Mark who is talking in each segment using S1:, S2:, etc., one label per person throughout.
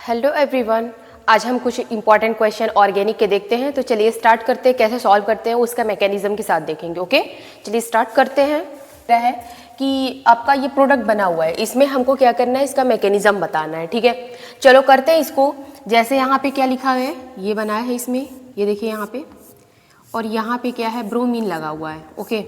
S1: Hello everyone, आज हम कुछ इंपॉर्टेंट क्वेश्चन ऑर्गेनिक के देखते हैं। तो चलिए स्टार्ट करते हैं, कैसे सॉल्व करते हैं उसका मैकेनिज्म के साथ देखेंगे। ओके, चलिए स्टार्ट करते हैं। है कि आपका ये प्रोडक्ट बना हुआ है, इसमें हमको क्या करना है, इसका मैकेनिज्म बताना है। ठीक है, चलो करते हैं इसको। जैसे यहाँ पे क्या लिखा है, ये बनाया है इसमें, ये देखिए यहाँ पे, और यहाँ पे क्या है, ब्रोमीन लगा हुआ है। ओके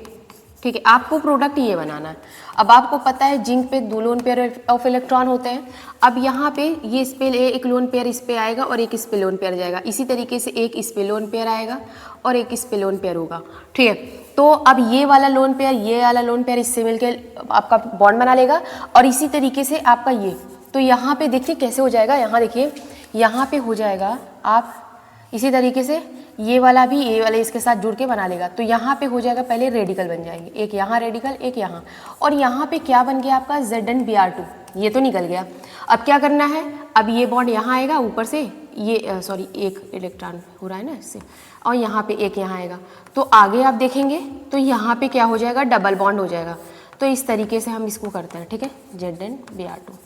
S1: ठीक है, आपको प्रोडक्ट ये बनाना है। अब आपको पता है जिंक पे 2 लोन पेयर ऑफ इलेक्ट्रॉन होते हैं। अब यहाँ पे ये इस पे एक लोन पेयर इस पे आएगा और एक इस पे लोन पेयर जाएगा। इसी तरीके से एक इस पे लोन पेयर आएगा और एक इस पे लोन पेयर होगा। ठीक है, तो अब ये वाला लोन पेयर ये वाला लोन पेयर इससे मिलकर आपका बॉन्ड बना लेगा, और इसी तरीके से आपका ये, तो यहाँ पे देखिए कैसे हो जाएगा। यहाँ देखिए, यहाँ पे हो जाएगा आप इसी तरीके से, ये वाला भी ये वाला इसके साथ जुड़ के बना लेगा। तो यहाँ पे हो जाएगा, पहले रेडिकल बन जाएंगे, एक यहाँ रेडिकल एक यहाँ, और यहाँ पे क्या बन गया आपका ZnBr2, ये तो निकल गया। अब क्या करना है, अब ये बॉन्ड यहाँ आएगा ऊपर से, ये सॉरी एक इलेक्ट्रॉन हो रहा है ना इससे, और यहाँ पे एक यहाँ आएगा। तो आगे आप देखेंगे तो यहाँ पे क्या हो जाएगा, डबल बॉन्ड हो जाएगा। तो इस तरीके से हम इसको करते हैं। ठीक है, ZnBr2,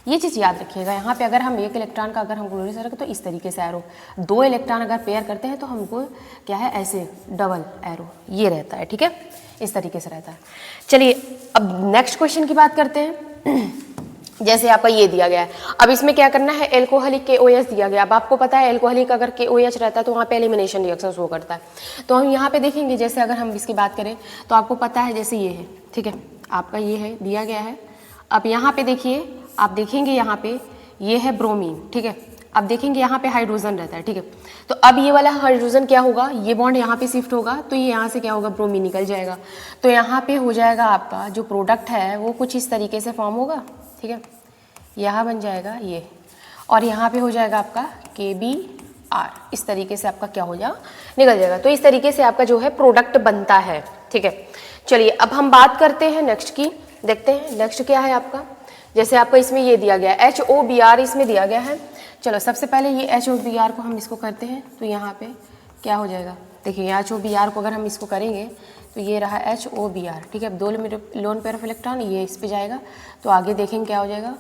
S1: ये चीज़ याद रखिएगा। यहाँ पे अगर हम एक इलेक्ट्रॉन का अगर हम क्लोरीन से रखें तो इस तरीके से एरो, 2 इलेक्ट्रॉन अगर पेयर करते हैं तो हमको क्या है, ऐसे डबल एरो ये रहता है। ठीक है, इस तरीके से रहता है। चलिए अब नेक्स्ट क्वेश्चन की बात करते हैं। जैसे आपका ये दिया गया है, अब इसमें क्या करना है, एल्कोहलिक KOH दिया गया। अब आपको पता है एल्कोहलिक अगर KOH रहता है तो वहाँ पे एलिमिनेशन रिएक्शन शो करता है। तो हम यहाँ पे देखेंगे, जैसे अगर हम इसकी बात करें तो आपको पता है जैसे ये है, ठीक है, आपका ये है दिया गया है। अब यहाँ पे देखिए, आप देखेंगे यहाँ पे ये है ब्रोमीन। ठीक है, अब देखेंगे यहाँ पे हाइड्रोजन रहता है। ठीक है, तो अब ये वाला हाइड्रोजन क्या होगा, ये बॉन्ड यहाँ पे शिफ्ट होगा, तो ये यहाँ से क्या होगा, ब्रोमीन निकल जाएगा। तो यहाँ पे हो जाएगा आपका जो प्रोडक्ट है वो कुछ इस तरीके से फॉर्म होगा। ठीक है, यहाँ बन जाएगा ये, और यहाँ पे हो जाएगा आपका KBr, इस तरीके से आपका क्या हो जाएगा, निकल जाएगा। तो इस तरीके से आपका जो है प्रोडक्ट बनता है। ठीक है, चलिए अब हम बात करते हैं नेक्स्ट की, देखते हैं नेक्स्ट क्या है आपका। जैसे आपको इसमें ये दिया गया है HOBr, इसमें दिया गया है। चलो सबसे पहले ये HOBr को हम इसको करते हैं, तो यहाँ पे क्या हो जाएगा, देखिए HOBr को अगर हम इसको करेंगे तो ये रहा HOBr। ठीक है, अब 2 लोन पेयर ऑफ इलेक्ट्रॉन ये इस पे जाएगा, तो आगे देखेंगे क्या हो जाएगा,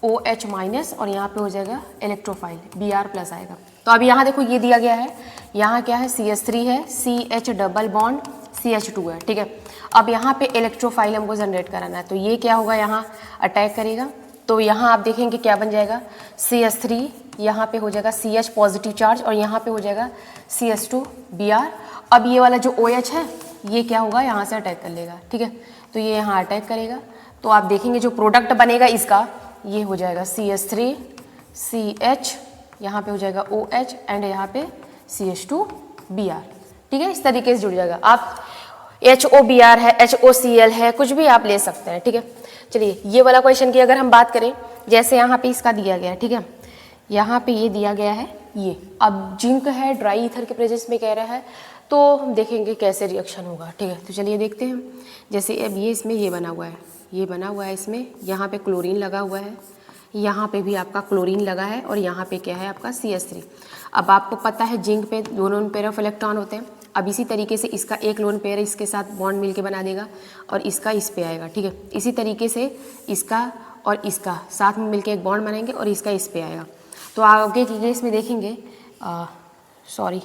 S1: OH माइनस, और यहाँ पे हो जाएगा इलेक्ट्रोफाइल Br प्लस आएगा। तो अब यहाँ देखो ये दिया गया है, यहाँ क्या है, CH3 है, CH डबल बॉन्ड CH2 है। ठीक है, अब यहाँ पे इलेक्ट्रोफाइल हमको जनरेट कराना है, तो ये क्या होगा, यहाँ अटैक करेगा। तो यहाँ आप देखेंगे क्या बन जाएगा, CH3, यहाँ पे हो जाएगा CH पॉजिटिव चार्ज, और यहाँ पे हो जाएगा CH2 Br। अब ये वाला जो OH है ये क्या होगा, यहाँ से अटैक कर लेगा। ठीक है, तो ये यहाँ अटैक करेगा, तो आप देखेंगे जो प्रोडक्ट बनेगा इसका ये हो जाएगा CH3 CH, यहाँ पे हो जाएगा OH, एंड यहाँ पे CH2 Br। ठीक है, इस तरीके से जुड़ जाएगा। आप HOBr है, HOCl है, कुछ भी आप ले सकते हैं। ठीक है, चलिए ये वाला क्वेश्चन की अगर हम बात करें, जैसे यहाँ पे इसका दिया गया है। ठीक है, यहाँ पे ये दिया गया है, ये अब जिंक है, ड्राई ईथर के प्रेजेंस में कह रहा है, तो हम देखेंगे कैसे रिएक्शन होगा। ठीक है, तो चलिए देखते हैं। जैसे अब ये इसमें ये बना हुआ है, ये बना हुआ है, इसमें यहाँ पे क्लोरीन लगा हुआ है, यहाँ पे भी आपका क्लोरीन लगा है, और यहाँ पे क्या है आपका CH3। अब आपको पता है जिंक पे 2 लोन पेयर ऑफ इलेक्ट्रॉन होते हैं। अब इसी तरीके से इसका एक लोन पेयर इसके साथ बॉन्ड मिलके बना देगा, और इसका इस पे आएगा। ठीक है, इसी तरीके से इसका और इसका साथ में मिलके एक बॉन्ड बनाएंगे, और इसका इस पे आएगा। तो आगे की केस में देखेंगे, सॉरी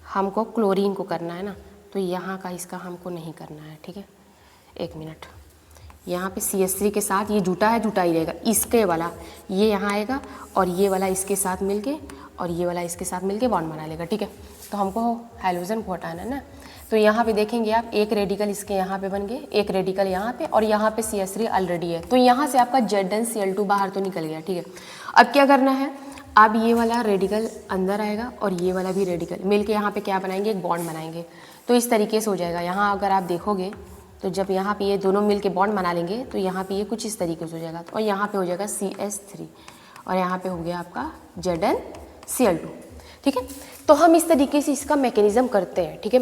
S1: हमको क्लोरीन को करना है ना, तो यहाँ का इसका हमको नहीं करना है। ठीक है, 1 मिनट, यहाँ पे CH3 के साथ ये जुटा है, जुटा ही रहेगा, इसके वाला ये यहाँ आएगा, और ये वाला इसके साथ मिलके, और ये वाला इसके साथ मिलके बॉन्ड बना लेगा। ठीक है, तो हमको हाइड्रोजन को हटाना है ना, तो यहाँ पे देखेंगे आप, एक रेडिकल इसके यहाँ पे बन गए, एक रेडिकल यहाँ पे, और यहाँ पे CH3 ऑलरेडी है, तो यहाँ से आपका ZnCl2 बाहर तो निकल गया। ठीक है, अब क्या करना है, अब ये वाला रेडिकल अंदर आएगा, और ये वाला भी रेडिकल मिलके यहाँ पे क्या बनाएंगे, एक बॉन्ड बनाएंगे। तो इस तरीके से हो जाएगा। यहाँ अगर आप देखोगे तो जब यहाँ पे ये दोनों मिलके बॉन्ड बना लेंगे तो यहाँ पे ये कुछ इस तरीके से हो जाएगा, और यहाँ पे हो जाएगा CH3, और यहाँ पे हो गया आपका ZnCl2। ठीक है, तो हम इस तरीके से इसका मैकेनिज्म करते हैं। ठीक है।